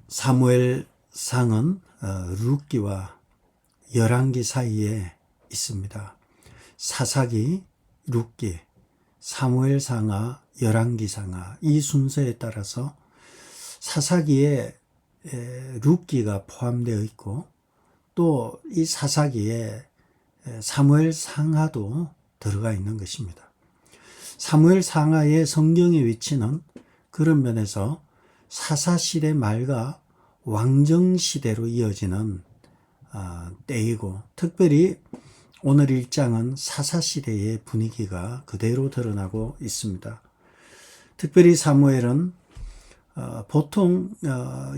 사무엘상은 룻기와 열왕기 사이에 있습니다. 사사기, 룻기, 사무엘상하, 열왕기상하 이 순서에 따라서 사사기에 룻기가 포함되어 있고 또 이 사사기에 사무엘상하도 들어가 있는 것입니다. 사무엘상하의 성경의 위치는 그런 면에서 사사시대 말과 왕정시대로 이어지는 때이고, 특별히 오늘 1장은 사사시대의 분위기가 그대로 드러나고 있습니다. 특별히 사무엘은 보통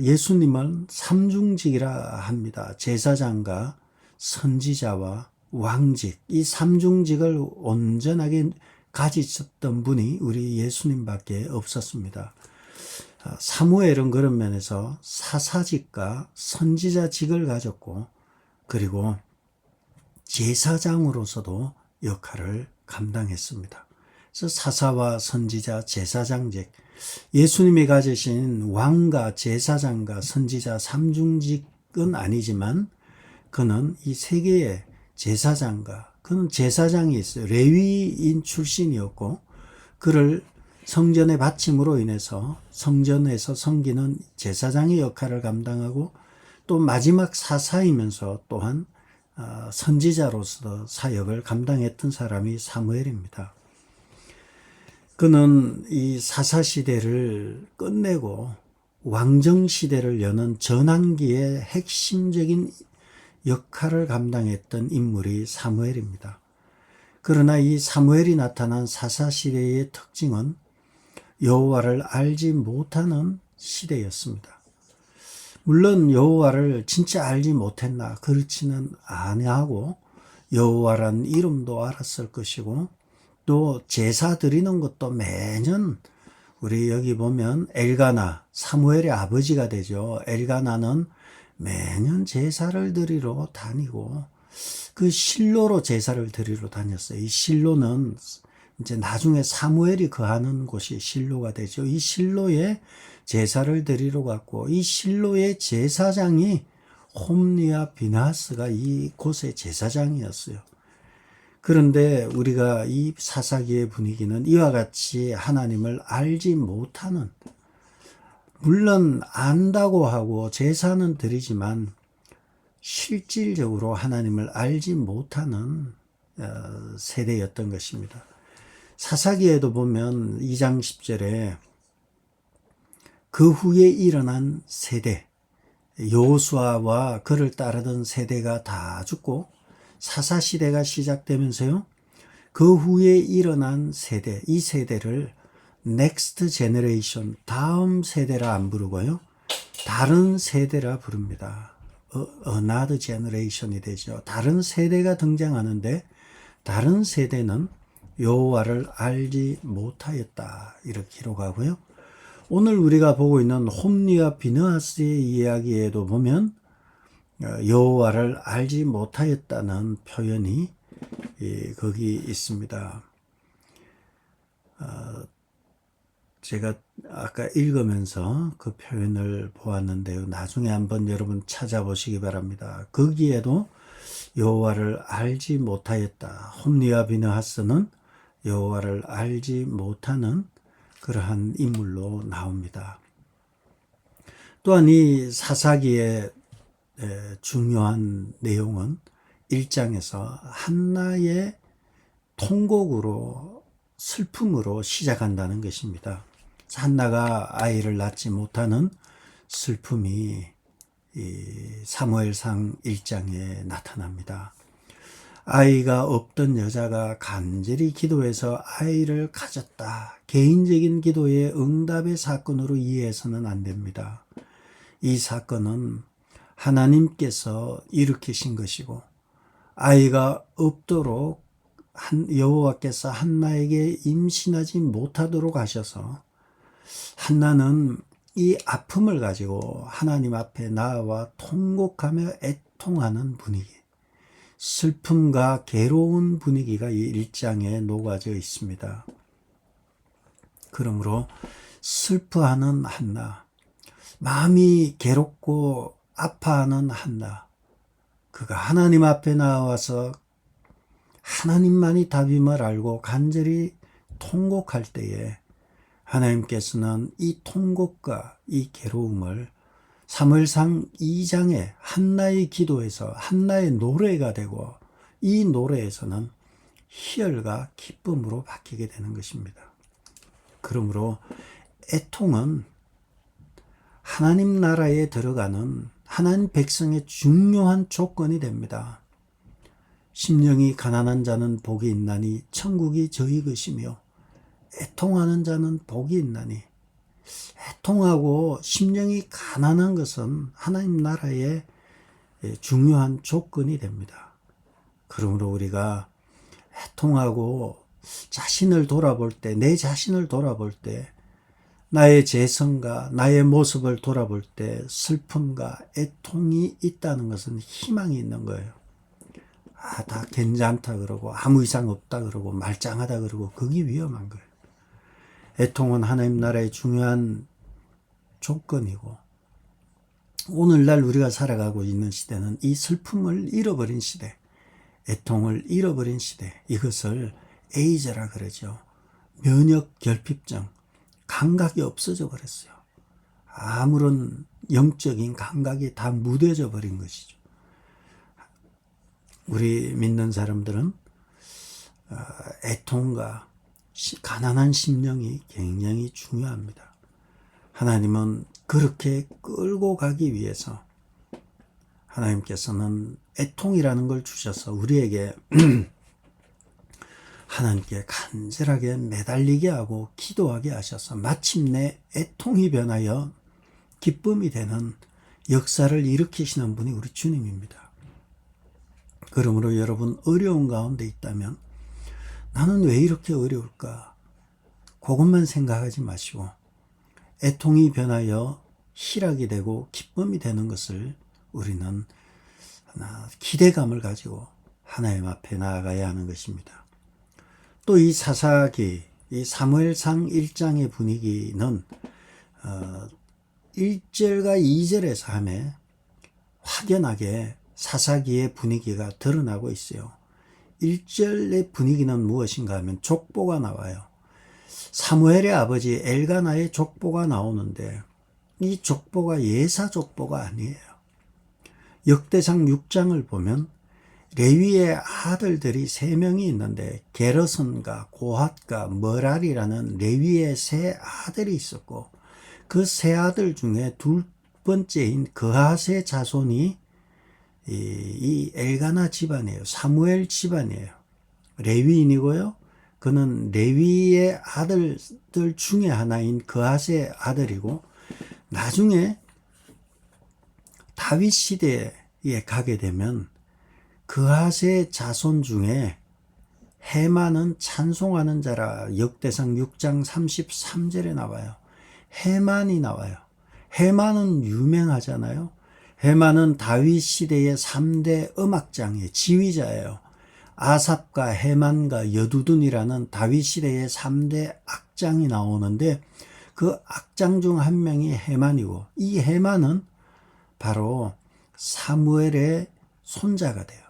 예수님은 삼중직이라 합니다. 제사장과 선지자와 왕직, 이 삼중직을 온전하게 가지셨던 분이 우리 예수님밖에 없었습니다. 사무엘은 그런 면에서 사사직과 선지자직을 가졌고, 그리고 제사장으로서도 역할을 감당했습니다. 그래서 사사와 선지자, 제사장직, 예수님이 가지신 왕과 제사장과 선지자 삼중직은 아니지만 그는 이 세 개의 제사장과, 그는 제사장이 있어요. 레위인 출신이었고 그를 성전의 받침으로 인해서 성전에서 섬기는 제사장의 역할을 감당하고 또 마지막 사사이면서 또한 선지자로서 사역을 감당했던 사람이 사무엘입니다. 그는 이 사사시대를 끝내고 왕정시대를 여는 전환기의 핵심적인 역할을 감당했던 인물이 사무엘입니다. 그러나 이 사무엘이 나타난 사사시대의 특징은 여호와를 알지 못하는 시대였습니다. 물론 여호와를 진짜 알지 못했나? 그렇지는 아니하고 여호와란 이름도 알았을 것이고 또 제사 드리는 것도 매년, 우리 여기 보면 엘가나, 사무엘의 아버지가 되죠. 엘가나는 매년 제사를 드리러 다니고 그 실로로 제사를 드리러 다녔어요. 이 실로는 이제 나중에 사무엘이 거하는 곳이 실로가 되죠. 이 실로에 제사를 드리러 갔고 이 실로의 제사장이 홈리와 비나스가 이 곳의 제사장이었어요. 그런데 우리가 이 사사기의 분위기는 이와 같이 하나님을 알지 못하는, 물론 안다고 하고 제사는 드리지만 실질적으로 하나님을 알지 못하는 세대였던 것입니다. 사사기에도 보면 2장 10절에 그 후에 일어난 세대, 여호수아와 그를 따르던 세대가 다 죽고 사사시대가 시작되면서요, 그 후에 일어난 세대, 이 세대를 next generation, 다음 세대라 안 부르고요, 다른 세대라 부릅니다. another generation이 되죠. 다른 세대가 등장하는데 다른 세대는 여호와를 알지 못하였다, 이렇게 기록하고요. 오늘 우리가 보고 있는 홈리와 비느하스의 이야기에도 보면 여호와를 알지 못하였다는 표현이 거기 있습니다. 제가 아까 읽으면서 그 표현을 보았는데요. 나중에 한번 여러분 찾아보시기 바랍니다. 거기에도 여호와를 알지 못하였다. 홈리와 비느하스는 여호와를 알지 못하는 그러한 인물로 나옵니다. 또한 이 사사기의 중요한 내용은 1장에서 한나의 통곡으로, 슬픔으로 시작한다는 것입니다. 한나가 아이를 낳지 못하는 슬픔이 이 사무엘상 1장에 나타납니다. 아이가 없던 여자가 간절히 기도해서 아이를 가졌다. 개인적인 기도의 응답의 사건으로 이해해서는 안 됩니다. 이 사건은 하나님께서 일으키신 것이고 아이가 없도록 여호와께서 한나에게 임신하지 못하도록 하셔서 한나는 이 아픔을 가지고 하나님 앞에 나아와 통곡하며 애통하는 분위기, 슬픔과 괴로운 분위기가 이 1장에 녹아져 있습니다. 그러므로 슬퍼하는 한나, 마음이 괴롭고 아파하는 한나, 그가 하나님 앞에 나와서 하나님만이 답임을 알고 간절히 통곡할 때에 하나님께서는 이 통곡과 이 괴로움을 사무엘상 2장의 한나의 기도에서 한나의 노래가 되고, 이 노래에서는 희열과 기쁨으로 바뀌게 되는 것입니다. 그러므로 애통은 하나님 나라에 들어가는 하나님 백성의 중요한 조건이 됩니다. 심령이 가난한 자는 복이 있나니 천국이 저희 것이며 애통하는 자는 복이 있나니, 애통하고 심령이 가난한 것은 하나님 나라의 중요한 조건이 됩니다. 그러므로 우리가 애통하고 자신을 돌아볼 때, 내 자신을 돌아볼 때, 나의 재성과 나의 모습을 돌아볼 때 슬픔과 애통이 있다는 것은 희망이 있는 거예요. 다 괜찮다 그러고 아무 이상 없다 그러고 말짱하다 그러고 그게 위험한 거예요. 애통은 하나님 나라의 중요한 조건이고, 오늘날 우리가 살아가고 있는 시대는 이 슬픔을 잃어버린 시대, 애통을 잃어버린 시대, 이것을 에이즈라 그러죠. 면역 결핍증, 감각이 없어져 버렸어요. 아무런 영적인 감각이 다 무뎌져 버린 것이죠. 우리 믿는 사람들은 애통과 가난한 심령이 굉장히 중요합니다. 하나님은 그렇게 끌고 가기 위해서 하나님께서는 애통이라는 걸 주셔서 우리에게 하나님께 간절하게 매달리게 하고 기도하게 하셔서 마침내 애통이 변하여 기쁨이 되는 역사를 일으키시는 분이 우리 주님입니다. 그러므로 여러분, 어려운 가운데 있다면 나는 왜 이렇게 어려울까? 그것만 생각하지 마시고 애통이 변하여 희락이 되고 기쁨이 되는 것을 우리는 기대감을 가지고 하나님 앞에 나아가야 하는 것입니다. 또 이 사사기, 이 사무엘상 1장의 분위기는 1절과 2절의 삶에 확연하게 사사기의 분위기가 드러나고 있어요. 1절의 분위기는 무엇인가 하면 족보가 나와요. 사무엘의 아버지 엘가나의 족보가 나오는데, 이 족보가 예사 족보가 아니에요. 역대상 6장을 보면 레위의 아들들이 3명이 있는데 게르손과 고핫과 머랄이라는 레위의 3 아들이 있었고, 그 3 아들 중에 2번째인 그핫의 자손이 이 엘가나 집안이에요. 사무엘 집안이에요. 레위인이고요. 그는 레위의 아들들 중에 하나인 그핫의 아들이고, 나중에 다윗 시대에 가게 되면 그핫의 자손 중에 헤만은 찬송하는 자라 역대상 6장 33절에 나와요. 헤만이 나와요. 헤만은 유명하잖아요. 헤만은 다윗 시대의 3대 음악장의 지휘자예요. 아삽과 헤만과 여두둔이라는 다윗 시대의 3대 악장이 나오는데, 그 악장 중 한 명이 헤만이고, 이 헤만은 바로 사무엘의 손자가 돼요.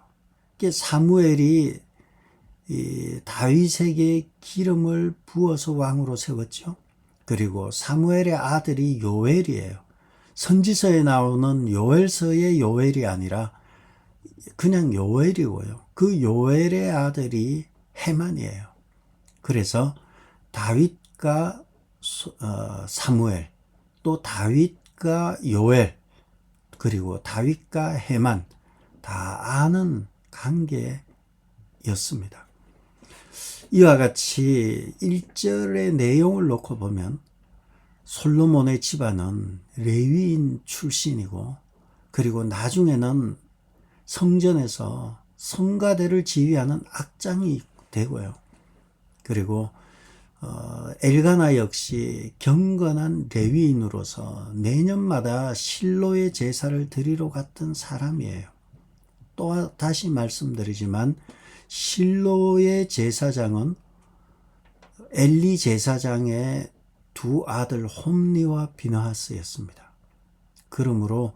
사무엘이 다윗에게 기름을 부어서 왕으로 세웠죠. 그리고 사무엘의 아들이 요엘이에요. 선지서에 나오는 요엘서의 요엘이 아니라 그냥 요엘이고요. 그 요엘의 아들이 헤만이에요. 그래서 다윗과 사무엘, 또 다윗과 요엘, 그리고 다윗과 헤만, 다 아는 관계였습니다. 이와 같이 1절의 내용을 놓고 보면 솔로몬의 집안은 레위인 출신이고, 그리고 나중에는 성전에서 성가대를 지휘하는 악장이 되고요. 그리고 엘가나 역시 경건한 레위인으로서 내년마다 실로의 제사를 드리러 갔던 사람이에요. 또 다시 말씀드리지만 실로의 제사장은 엘리 제사장의 2 아들 홈리와 비느하스였습니다. 그러므로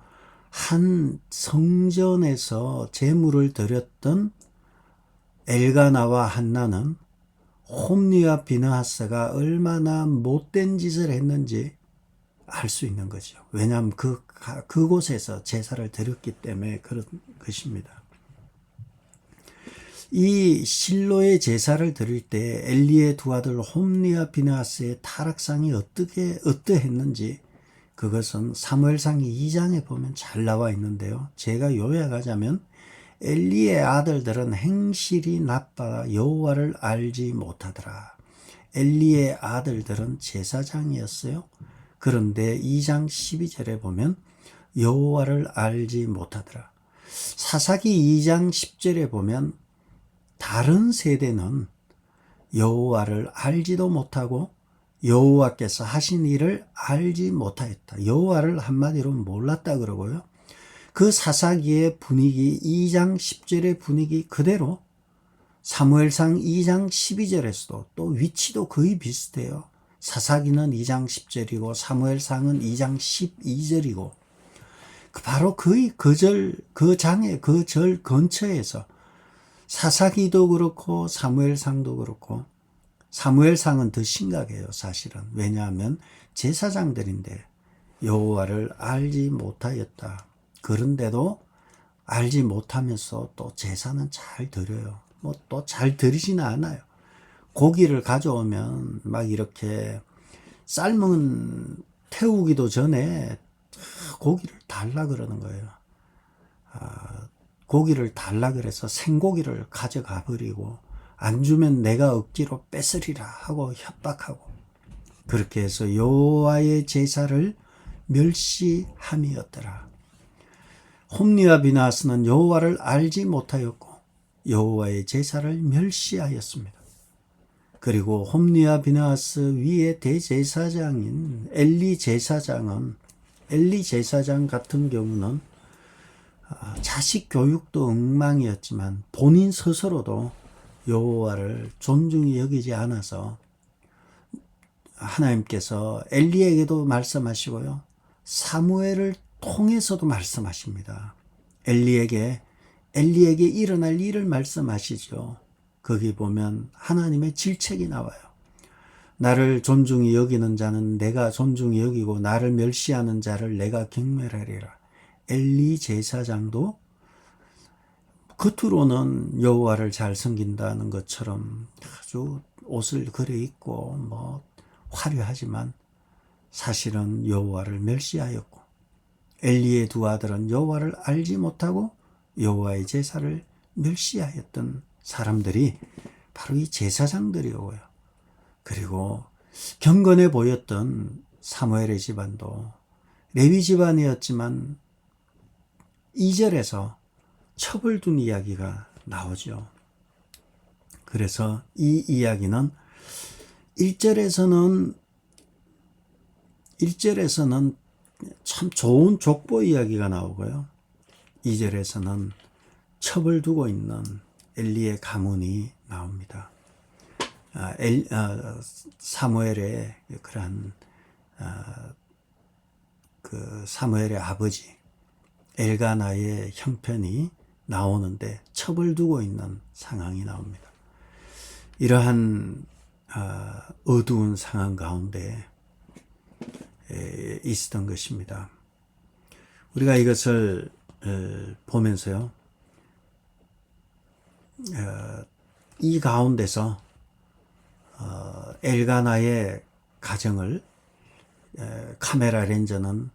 한 성전에서 제물을 드렸던 엘가나와 한나는 홈리와 비느하스가 얼마나 못된 짓을 했는지 알 수 있는 거죠. 왜냐하면 그곳에서 제사를 드렸기 때문에 그런 것입니다. 이 실로의 제사를 드릴 때 엘리의 두 아들 홈리와 비느하스의 타락상이 어떠했는지 그것은 사무엘상 2장에 보면 잘 나와 있는데요. 제가 요약하자면 엘리의 아들들은 행실이 나빠 여호와를 알지 못하더라. 엘리의 아들들은 제사장이었어요. 그런데 2장 12절에 보면 여호와를 알지 못하더라. 사사기 2장 10절에 보면 다른 세대는 여호와를 알지도 못하고 여호와께서 하신 일을 알지 못하였다. 여호와를 한마디로 몰랐다 그러고요. 그 사사기의 분위기 2장 10절의 분위기 그대로 사무엘상 2장 12절에서도 또 위치도 거의 비슷해요. 사사기는 2장 10절이고 사무엘상은 2장 12절이고 바로 거의 그 장의 그 절 근처에서 사사기도 그렇고 사무엘상도 그렇고 사무엘상은 더 심각해요. 사실은. 왜냐하면 제사장들인데 여호와를 알지 못하였다. 그런데도 알지 못하면서 또 제사는 잘 드려요. 뭐 또 잘 드리지는 않아요. 고기를 가져오면 막 이렇게 태우기도 전에 고기를 달라 그러는 거예요. 고기를 달라 그래서 생고기를 가져가 버리고 안 주면 내가 억지로 뺏으리라 하고 협박하고 그렇게 해서 여호와의 제사를 멸시함이었더라. 홈리와 비느하스는 여호와를 알지 못하였고 여호와의 제사를 멸시하였습니다. 그리고 홈리와 비느하스 위에 대제사장인 엘리 제사장 같은 경우는 자식 교육도 엉망이었지만 본인 스스로도 여호와를 존중히 여기지 않아서 하나님께서 엘리에게도 말씀하시고요. 사무엘을 통해서도 말씀하십니다. 엘리에게 일어날 일을 말씀하시죠. 거기 보면 하나님의 질책이 나와요. 나를 존중히 여기는 자는 내가 존중히 여기고 나를 멸시하는 자를 내가 경멸하리라. 엘리 제사장도 겉으로는 여호와를 잘 섬긴다는 것처럼 아주 옷을 그려 입고 뭐 화려하지만 사실은 여호와를 멸시하였고 엘리의 두 아들은 여호와를 알지 못하고 여호와의 제사를 멸시하였던 사람들이 바로 이 제사장들이고요. 그리고 경건해 보였던 사무엘의 집안도 레위 집안이었지만 2절에서 첩을 둔 이야기가 나오죠. 그래서 이 이야기는 1절에서는 참 좋은 족보 이야기가 나오고요. 2절에서는 첩을 두고 있는 엘리의 가문이 나옵니다. 사무엘의 그러한 그 사무엘의 아버지 엘가나의 형편이 나오는데 첩을 두고 있는 상황이 나옵니다. 이러한 어두운 상황 가운데 있었던 것입니다. 우리가 이것을 보면서요, 이 가운데서 엘가나의 가정을 카메라 렌즈는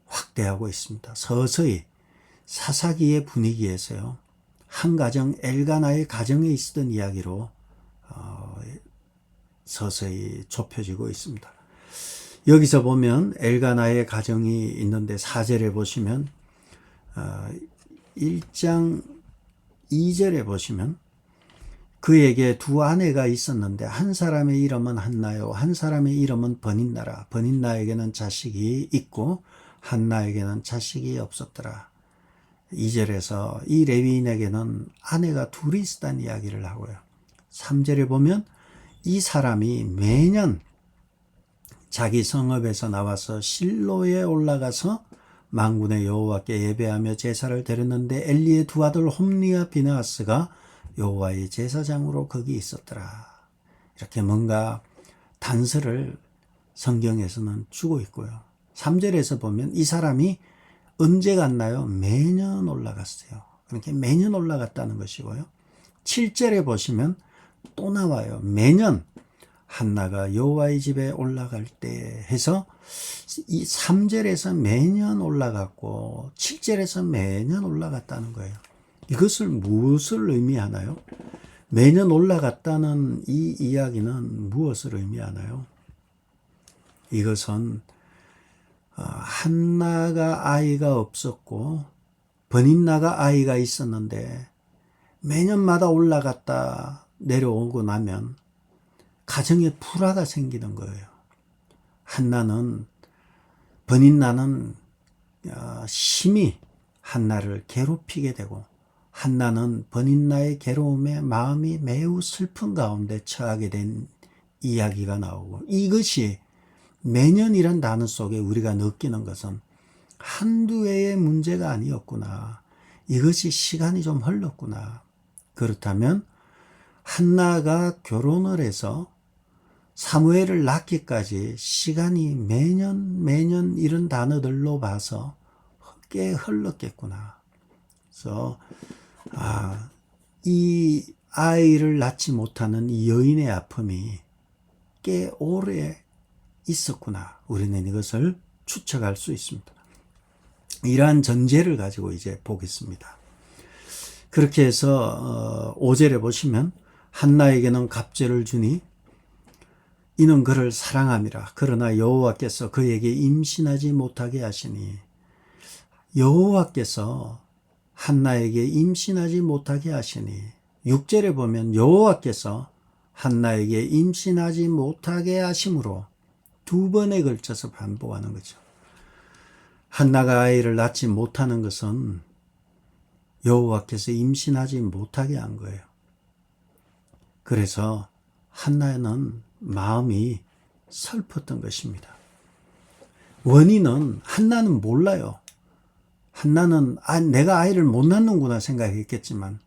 확대하고 있습니다. 서서히 사사기의 분위기에서요, 한 가정 엘가나의 가정에 있었던 이야기로 서서히 좁혀지고 있습니다. 여기서 보면 엘가나의 가정이 있는데 4절에 보시면 1장 2절에 보시면 그에게 두 아내가 있었는데 한 사람의 이름은 한나요, 한 사람의 이름은 버닌나라. 버닌나에게는 자식이 있고 한나에게는 자식이 없었더라. 2절에서 이 레위인에게는 아내가 둘이 있었다는 이야기를 하고요. 3절에 보면 이 사람이 매년 자기 성읍에서 나와서 실로에 올라가서 만군의 여호와께 예배하며 제사를 드렸는데 엘리의 두 아들 홈리와 비느하스가 여호와의 제사장으로 거기 있었더라. 이렇게 뭔가 단서를 성경에서는 주고 있고요. 3절에서 보면 이 사람이 언제 갔나요? 매년 올라갔어요. 그러니까 매년 올라갔다는 것이고요. 7절에 보시면 또 나와요. 매년 한나가 여호와의 집에 올라갈 때 해서 이 3절에서 매년 올라갔고 7절에서 매년 올라갔다는 거예요. 이것을 무엇을 의미하나요? 매년 올라갔다는 이 이야기는 무엇을 의미하나요? 이것은 한나가 아이가 없었고 버닌나가 아이가 있었는데 매년마다 올라갔다 내려오고 나면 가정에 불화가 생기는 거예요. 한나는 버닌나는 심히 한나를 괴롭히게 되고 한나는 버닌나의 괴로움에 마음이 매우 슬픈 가운데 처하게 된 이야기가 나오고 이것이 매년이란 단어 속에 우리가 느끼는 것은 한두 해의 문제가 아니었구나. 이것이 시간이 좀 흘렀구나. 그렇다면 한나가 결혼을 해서 사무엘을 낳기까지 시간이 매년 이런 단어들로 봐서 꽤 흘렀겠구나. 그래서 이 아이를 낳지 못하는 이 여인의 아픔이 꽤 오래 있었구나. 우리는 이것을 추측할 수 있습니다. 이러한 전제를 가지고 이제 보겠습니다. 그렇게 해서 5절에 보시면 한나에게는 갑절을 주니 이는 그를 사랑함이라. 그러나 여호와께서 그에게 임신하지 못하게 하시니 여호와께서 한나에게 임신하지 못하게 하시니 6절에 보면 여호와께서 한나에게 임신하지 못하게 하심으로 두 번에 걸쳐서 반복하는 거죠. 한나가 아이를 낳지 못하는 것은 여호와께서 임신하지 못하게 한 거예요. 그래서 한나는 마음이 슬펐던 것입니다. 원인은 한나는 몰라요. 한나는 내가 아이를 못 낳는구나 생각했겠지만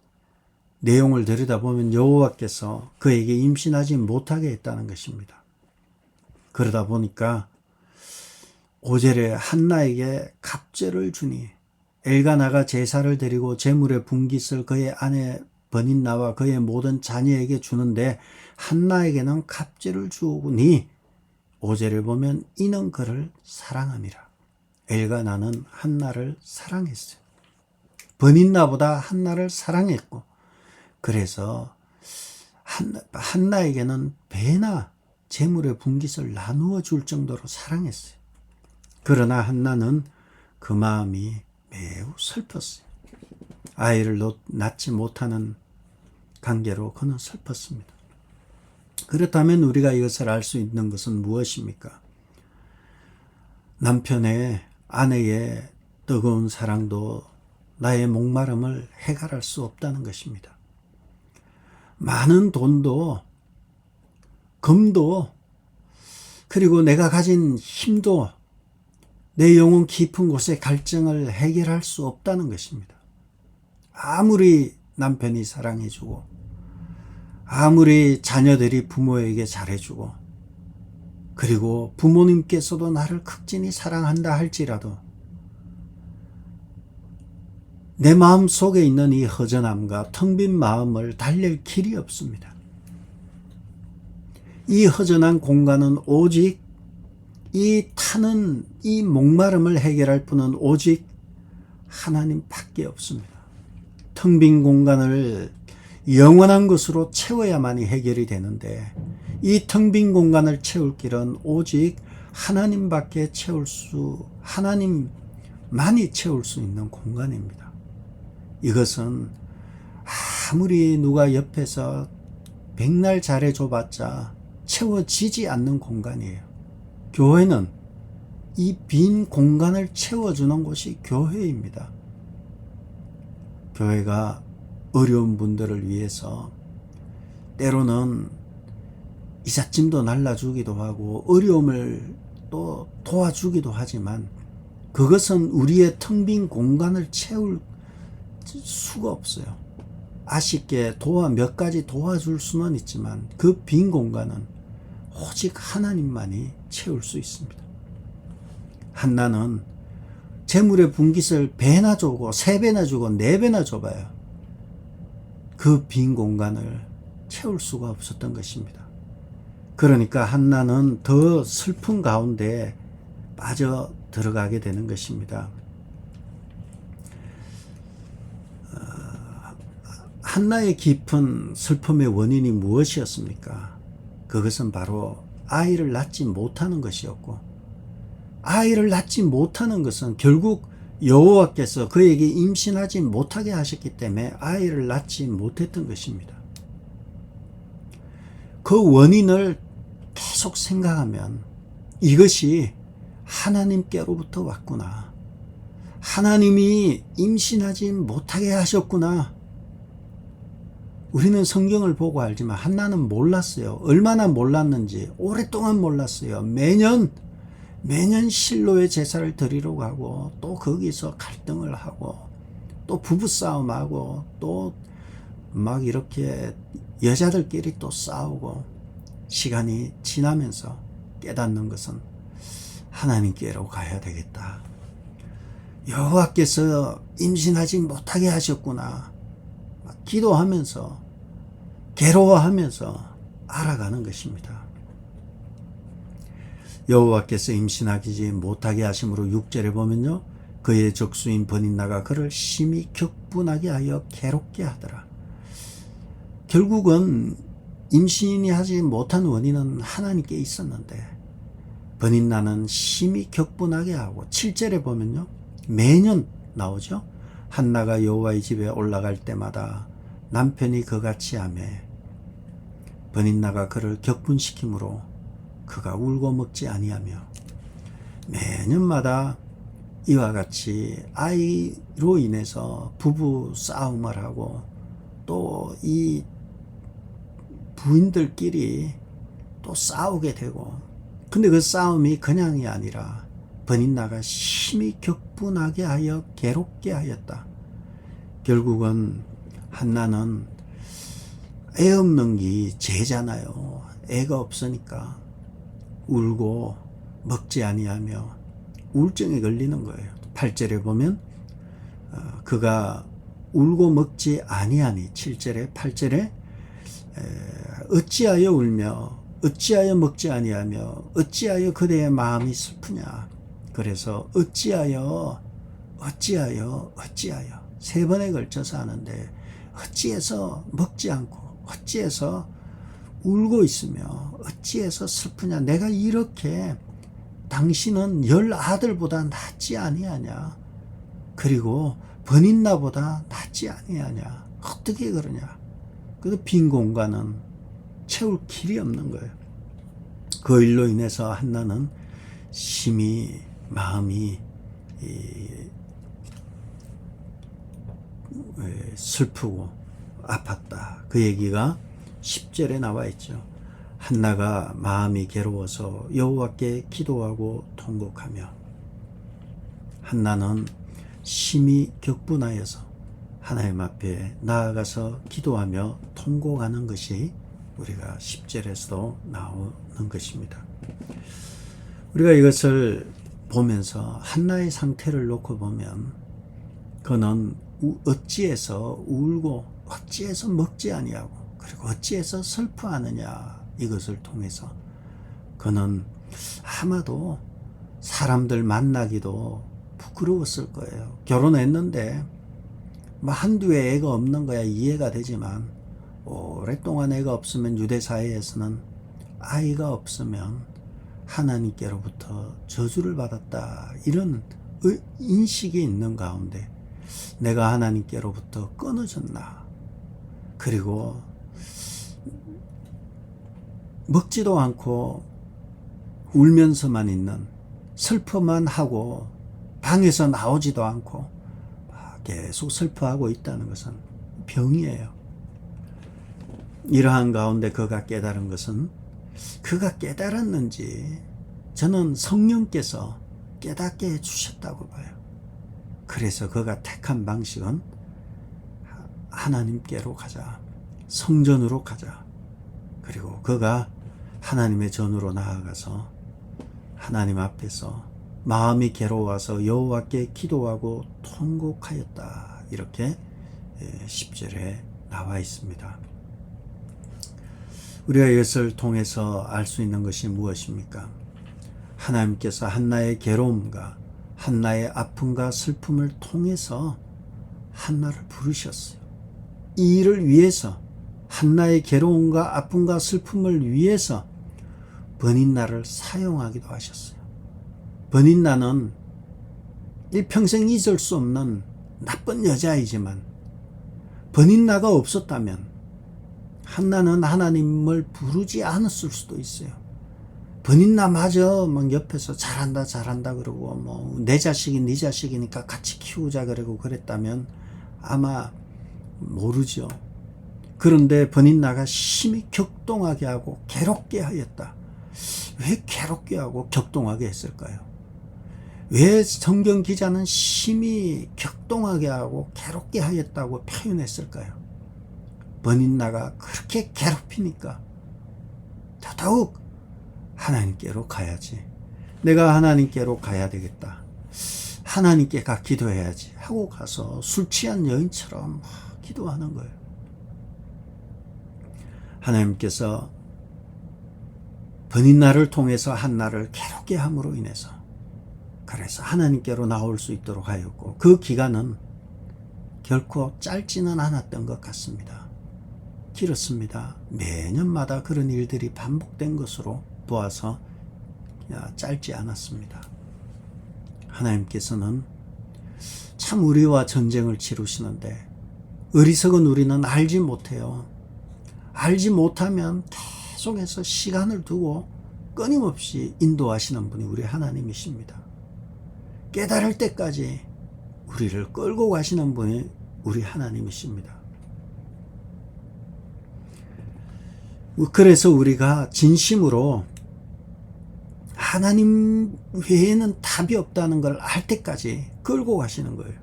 내용을 들여다보면 여호와께서 그에게 임신하지 못하게 했다는 것입니다. 그러다 보니까 5절에 한나에게 갑절을 주니 엘가나가 제사를 드리고 제물의 분깃을 그의 아내 버닌나와 그의 모든 자녀에게 주는데 한나에게는 갑절을 주오니 5절에 보면 이는 그를 사랑함이라. 엘가나는 한나를 사랑했어요. 버닌나보다 한나를 사랑했고 그래서 한나에게는 배나 제물의 분깃을 나누어 줄 정도로 사랑했어요. 그러나 한나는 그 마음이 매우 슬펐어요. 아이를 낳지 못하는 관계로 그는 슬펐습니다. 그렇다면 우리가 이것을 알 수 있는 것은 무엇입니까? 남편의 아내의 뜨거운 사랑도 나의 목마름을 해결할 수 없다는 것입니다. 많은 돈도 금도 그리고 내가 가진 힘도 내 영혼 깊은 곳의 갈증을 해결할 수 없다는 것입니다. 아무리 남편이 사랑해주고 아무리 자녀들이 부모에게 잘해주고 그리고 부모님께서도 나를 극진히 사랑한다 할지라도 내 마음 속에 있는 이 허전함과 텅 빈 마음을 달랠 길이 없습니다. 이 허전한 공간은 오직 이 타는 이 목마름을 해결할 분은 오직 하나님밖에 없습니다. 텅 빈 공간을 영원한 것으로 채워야만이 해결이 되는데 이 텅 빈 공간을 채울 길은 오직 하나님만이 채울 수 있는 공간입니다. 이것은 아무리 누가 옆에서 백날 잘해줘봤자 채워지지 않는 공간이에요. 교회는 이 빈 공간을 채워주는 곳이 교회입니다. 교회가 어려운 분들을 위해서 때로는 이삿짐도 날라주기도 하고 어려움을 또 도와주기도 하지만 그것은 우리의 텅 빈 공간을 채울 수가 없어요. 아쉽게 몇 가지 도와줄 수는 있지만 그 빈 공간은 오직 하나님만이 채울 수 있습니다. 한나는 재물의 분깃을 배나 주고 3배나 주고 4배나 줘봐요. 그 빈 공간을 채울 수가 없었던 것입니다. 그러니까 한나는 더 슬픈 가운데 빠져 들어가게 되는 것입니다. 한나의 깊은 슬픔의 원인이 무엇이었습니까? 그것은 바로 아이를 낳지 못하는 것이었고, 아이를 낳지 못하는 것은 결국 여호와께서 그에게 임신하지 못하게 하셨기 때문에 아이를 낳지 못했던 것입니다. 그 원인을 계속 생각하면 이것이 하나님께로부터 왔구나. 하나님이 임신하지 못하게 하셨구나. 우리는 성경을 보고 알지만 한나는 몰랐어요. 얼마나 몰랐는지 오랫동안 몰랐어요. 매년 실로의 제사를 드리러 가고 또 거기서 갈등을 하고 또 부부싸움하고 또 막 이렇게 여자들끼리 또 싸우고 시간이 지나면서 깨닫는 것은 하나님께로 가야 되겠다. 여호와께서 임신하지 못하게 하셨구나. 기도하면서 괴로워하면서 알아가는 것입니다. 여호와께서 임신하지 못하게 하심으로 6절에 보면요, 그의 적수인 버닌나가 그를 심히 격분하게 하여 괴롭게 하더라. 결국은 임신이 하지 못한 원인은 하나님께 있었는데 버닌나는 심히 격분하게 하고 7절에 보면요, 매년 나오죠. 한나가 여호와의 집에 올라갈 때마다 남편이 그같이 하며 버닌나가 그를 격분시키므로 그가 울고 먹지 아니하며, 매년마다 이와 같이 아이로 인해서 부부 싸움을 하고 또 이 부인들끼리 또 싸우게 되고, 근데 그 싸움이 그냥이 아니라 버닌나가 심히 격분하게 하여 괴롭게 하였다. 결국은 한나는 애 없는 게 죄잖아요. 애가 없으니까 울고 먹지 아니하며 우울증에 걸리는 거예요. 8절에 보면 그가 울고 먹지 아니하니 7절에 8절에 어찌하여 울며 어찌하여 먹지 아니하며 어찌하여 그대의 마음이 슬프냐. 그래서 어찌하여 3번에 걸쳐서 하는데, 어찌해서 먹지 않고 어찌해서 울고 있으며 어찌해서 슬프냐. 내가 이렇게 당신은 10아들보다 낫지 아니하냐. 그리고 버닌나보다 낫지 아니하냐. 어떻게 그러냐. 그 빈 공간은 채울 길이 없는 거예요. 그 일로 인해서 한나는 심히 마음이 슬프고 아팠다. 그 얘기가 10절에 나와 있죠. 한나가 마음이 괴로워서 여호와께 기도하고 통곡하며, 한나는 심히 격분하여서 하나님 앞에 나아가서 기도하며 통곡하는 것이 우리가 10절에서도 나오는 것입니다. 우리가 이것을 보면서 한나의 상태를 놓고 보면 그는 어찌해서 울고 어찌해서 먹지 아니하고 그리고 어찌해서 슬퍼하느냐, 이것을 통해서 그는 아마도 사람들 만나기도 부끄러웠을 거예요. 결혼했는데 한두 해 애가 없는 거야 이해가 되지만, 오랫동안 애가 없으면 유대 사회에서는 아이가 없으면 하나님께로부터 저주를 받았다, 이런 인식이 있는 가운데 내가 하나님께로부터 끊어졌나, 그리고 먹지도 않고 울면서만 있는, 슬퍼만 하고 방에서 나오지도 않고 계속 슬퍼하고 있다는 것은 병이에요. 이러한 가운데 그가 깨달은 것은, 그가 깨달았는지 저는 성령께서 깨닫게 해주셨다고 봐요. 그래서 그가 택한 방식은 하나님께로 가자. 성전으로 가자. 그리고 그가 하나님의 전으로 나아가서 하나님 앞에서 마음이 괴로워서 여호와께 기도하고 통곡하였다. 이렇게 10절에 나와 있습니다. 우리가 이것을 통해서 알 수 있는 것이 무엇입니까? 하나님께서 한나의 괴로움과 한나의 아픔과 슬픔을 통해서 한나를 부르셨어요. 이 일을 위해서, 한나의 괴로움과 아픔과 슬픔을 위해서 버닌나를 사용하기도 하셨어요. 버닌나는 일평생 잊을 수 없는 나쁜 여자이지만 버닌나가 없었다면 한나는 하나님을 부르지 않았을 수도 있어요. 버닌나마저 막 옆에서 잘한다 그러고 뭐 내 자식이 네 자식이니까 같이 키우자 그러고 그랬다면 아마 모르죠. 그런데 버닌나가 심히 격동하게 하고 괴롭게 하였다. 왜 괴롭게 하고 격동하게 했을까요? 왜 성경 기자는 심히 격동하게 하고 괴롭게 하였다고 표현했을까요? 버닌나가 그렇게 괴롭히니까 더더욱 하나님께로 가야지. 내가 하나님께로 가야 되겠다. 하나님께 가 기도해야지 하고 가서 술 취한 여인처럼 기도하는 거예요. 하나님께서 버닌나를 통해서 한나를 괴롭게 함으로 인해서 그래서 하나님께로 나올 수 있도록 하였고 그 기간은 결코 짧지는 않았던 것 같습니다. 길었습니다. 매년마다 그런 일들이 반복된 것으로 보아서 짧지 않았습니다. 하나님께서는 참 우리와 전쟁을 치르시는데 어리석은 우리는 알지 못해요. 알지 못하면 계속해서 시간을 두고 끊임없이 인도하시는 분이 우리 하나님이십니다. 깨달을 때까지 우리를 끌고 가시는 분이 우리 하나님이십니다. 그래서 우리가 진심으로 하나님 외에는 답이 없다는 걸 알 때까지 끌고 가시는 거예요.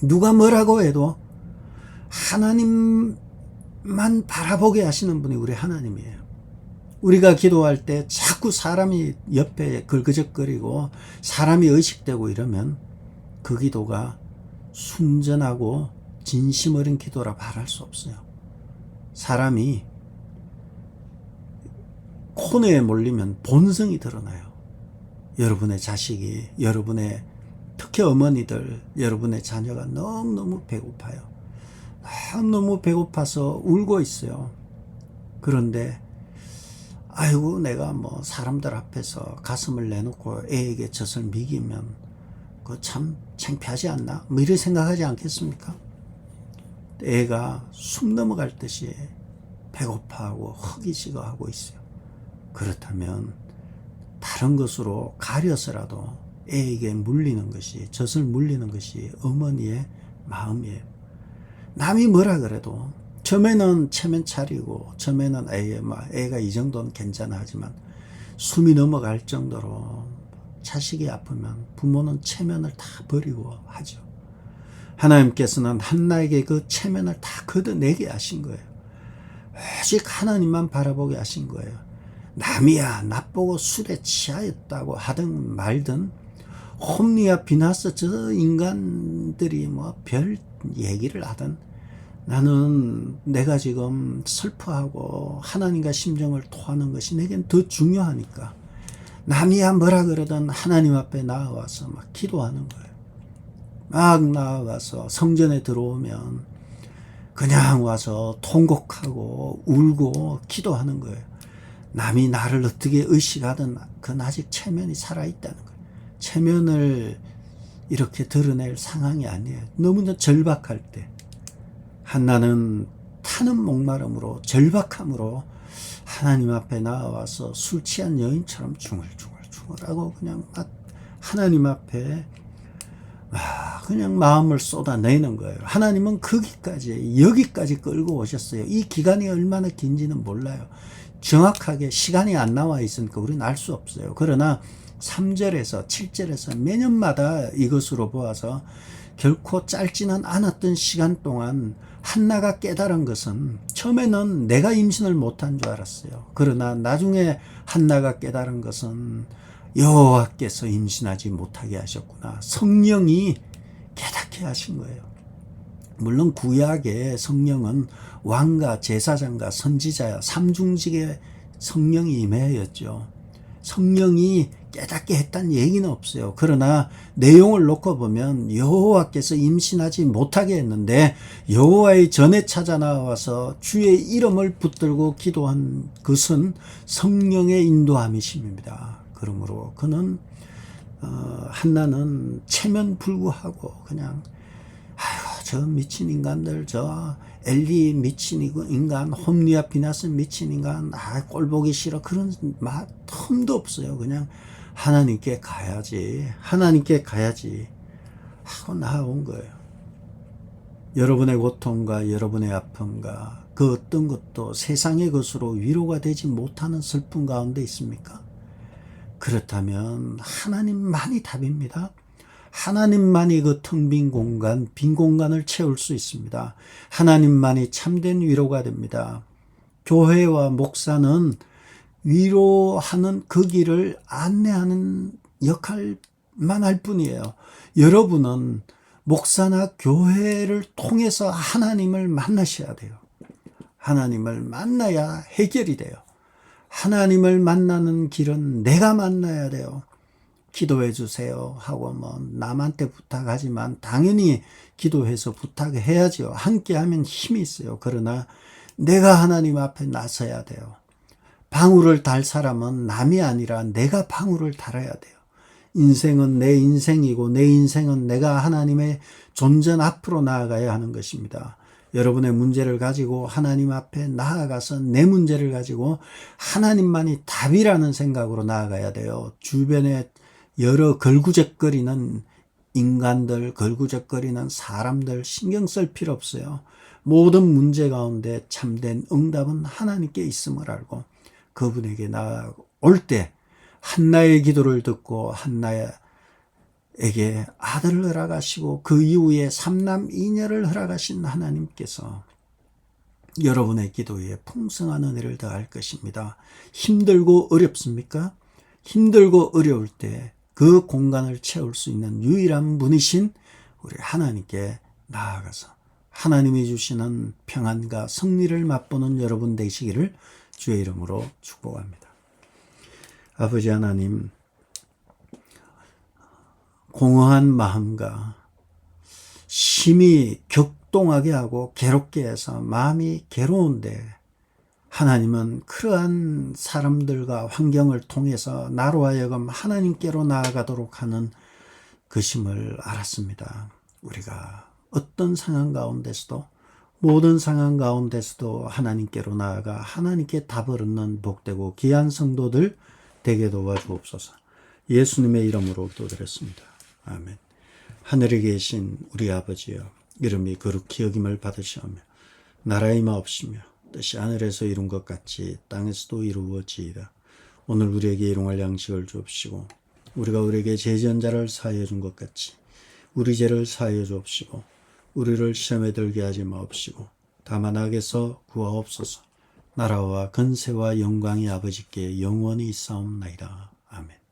누가 뭐라고 해도 하나님만 바라보게 하시는 분이 우리 하나님이에요. 우리가 기도할 때 자꾸 사람이 옆에 걸그적거리고 사람이 의식되고 이러면 그 기도가 순전하고 진심 어린 기도라 말할 수 없어요. 사람이 코너에 몰리면 본성이 드러나요. 여러분의 자식이, 여러분의 특히 어머니들, 여러분의 자녀가 너무너무 배고파요. 너무 배고파서 울고 있어요. 그런데 아이고 내가 뭐 사람들 앞에서 가슴을 내놓고 애에게 젖을 먹이면 그거 참 창피하지 않나? 뭐 이런 생각하지 않겠습니까? 애가 숨 넘어갈 듯이 배고파하고 허기지거하고 있어요. 그렇다면 다른 것으로 가려서라도 애에게 물리는 것이, 젖을 물리는 것이 어머니의 마음이에요. 남이 뭐라 그래도 처음에는 체면 차리고 처음에는 애가 이 정도는 괜찮아 하지만 숨이 넘어갈 정도로 자식이 아프면 부모는 체면을 다 버리고 하죠. 하나님께서는 한나에게 그 체면을 다 걷어내게 하신 거예요. 오직 하나님만 바라보게 하신 거예요. 남이야 나보고 술에 취하였다고 하든 말든 홈리와 비나스 저 인간들이 뭐 별 얘기를 하든 나는 내가 지금 슬퍼하고 하나님과 심정을 토하는 것이 내겐 더 중요하니까 남이야 뭐라 그러든 하나님 앞에 나와서 막 기도하는 거예요. 막 나와서 성전에 들어오면 그냥 와서 통곡하고 울고 기도하는 거예요. 남이 나를 어떻게 의식하든 그건 아직 체면이 살아있다는 거예요. 체면을 이렇게 드러낼 상황이 아니에요. 너무나 절박할 때 한나는 타는 목마름으로 절박함으로 하나님 앞에 나와서 술 취한 여인처럼 중얼중얼하고 그냥 하나님 앞에 그냥 마음을 쏟아내는 거예요. 하나님은 여기까지 끌고 오셨어요. 이 기간이 얼마나 긴지는 몰라요. 정확하게 시간이 안 나와 있으니까 우리는 알 수 없어요. 그러나 3절에서 7절에서 매년마다 이것으로 보아서 결코 짧지는 않았던 시간 동안 한나가 깨달은 것은 처음에는 내가 임신을 못한 줄 알았어요. 그러나 나중에 한나가 깨달은 것은 여호와께서 임신하지 못하게 하셨구나. 성령이 깨닫게 하신 거예요. 물론 구약의 성령은 왕과 제사장과 선지자야 삼중직의 성령이 임하였죠. 성령이 깨닫게 했다는 얘기는 없어요. 그러나 내용을 놓고 보면 여호와께서 임신하지 못하게 했는데 여호와의 전에 찾아 나와서 주의 이름을 붙들고 기도한 것은 성령의 인도함이십니다. 그러므로 그는 한나는 체면불구하고 그냥 아이고 저 미친 인간들, 저 엘리 미친 인간, 홈리아 비나스 미친 인간, 꼴보기 싫어, 그런 말 틈도 없어요. 그냥 하나님께 가야지, 하나님께 가야지 하고 나아온 거예요. 여러분의 고통과 여러분의 아픔과 그 어떤 것도 세상의 것으로 위로가 되지 못하는 슬픔 가운데 있습니까? 그렇다면 하나님만이 답입니다. 하나님만이 그 텅 빈 공간, 빈 공간을 채울 수 있습니다. 하나님만이 참된 위로가 됩니다. 교회와 목사는 위로하는 그 길을 안내하는 역할만 할 뿐이에요. 여러분은 목사나 교회를 통해서 하나님을 만나셔야 돼요. 하나님을 만나야 해결이 돼요. 하나님을 만나는 길은 내가 만나야 돼요. 기도해 주세요 하고 뭐 남한테 부탁하지만 당연히 기도해서 부탁해야죠. 함께 하면 힘이 있어요. 그러나 내가 하나님 앞에 나서야 돼요. 방울을 달 사람은 남이 아니라 내가 방울을 달아야 돼요. 인생은 내 인생이고 내 인생은 내가 하나님의 존전 앞으로 나아가야 하는 것입니다. 여러분의 문제를 가지고 하나님 앞에 나아가서 내 문제를 가지고 하나님만이 답이라는 생각으로 나아가야 돼요. 주변에 여러 걸구적거리는 인간들, 걸구적거리는 사람들 신경 쓸 필요 없어요. 모든 문제 가운데 참된 응답은 하나님께 있음을 알고 그분에게 나아올 때 한나의 기도를 듣고 한나에게 아들을 허락하시고 그 이후에 삼남 이녀를 허락하신 하나님께서 여러분의 기도에 풍성한 은혜를 더할 것입니다. 힘들고 어렵습니까? 힘들고 어려울 때 그 공간을 채울 수 있는 유일한 분이신 우리 하나님께 나아가서 하나님이 주시는 평안과 승리를 맛보는 여러분 되시기를 주의 이름으로 축복합니다. 아버지 하나님, 공허한 마음과 심히 격동하게 하고 괴롭게 해서 마음이 괴로운데 하나님은 그러한 사람들과 환경을 통해서 나로 하여금 하나님께로 나아가도록 하는 것임을 알았습니다. 우리가 어떤 상황 가운데서도 모든 상황 가운데서도 하나님께로 나아가 하나님께 답을 얻는 복되고 귀한 성도들 되게 도와주옵소서. 예수님의 이름으로 기도드렸습니다. 아멘. 하늘에 계신 우리 아버지여, 이름이 거룩히 여김을 받으시오며 나라의 마옵시며 뜻이 하늘에서 이룬 것 같이 땅에서도 이루어지이다. 오늘 우리에게 일용할 양식을 주옵시고 우리가 우리에게 죄지은 자를 사하여 준 것 같이 우리 죄를 사하여 주옵시고 우리를 시험에 들게 하지 마옵시고 다만 악에서 구하옵소서. 나라와 건세와 영광이 아버지께 영원히 있사옵나이다. 아멘.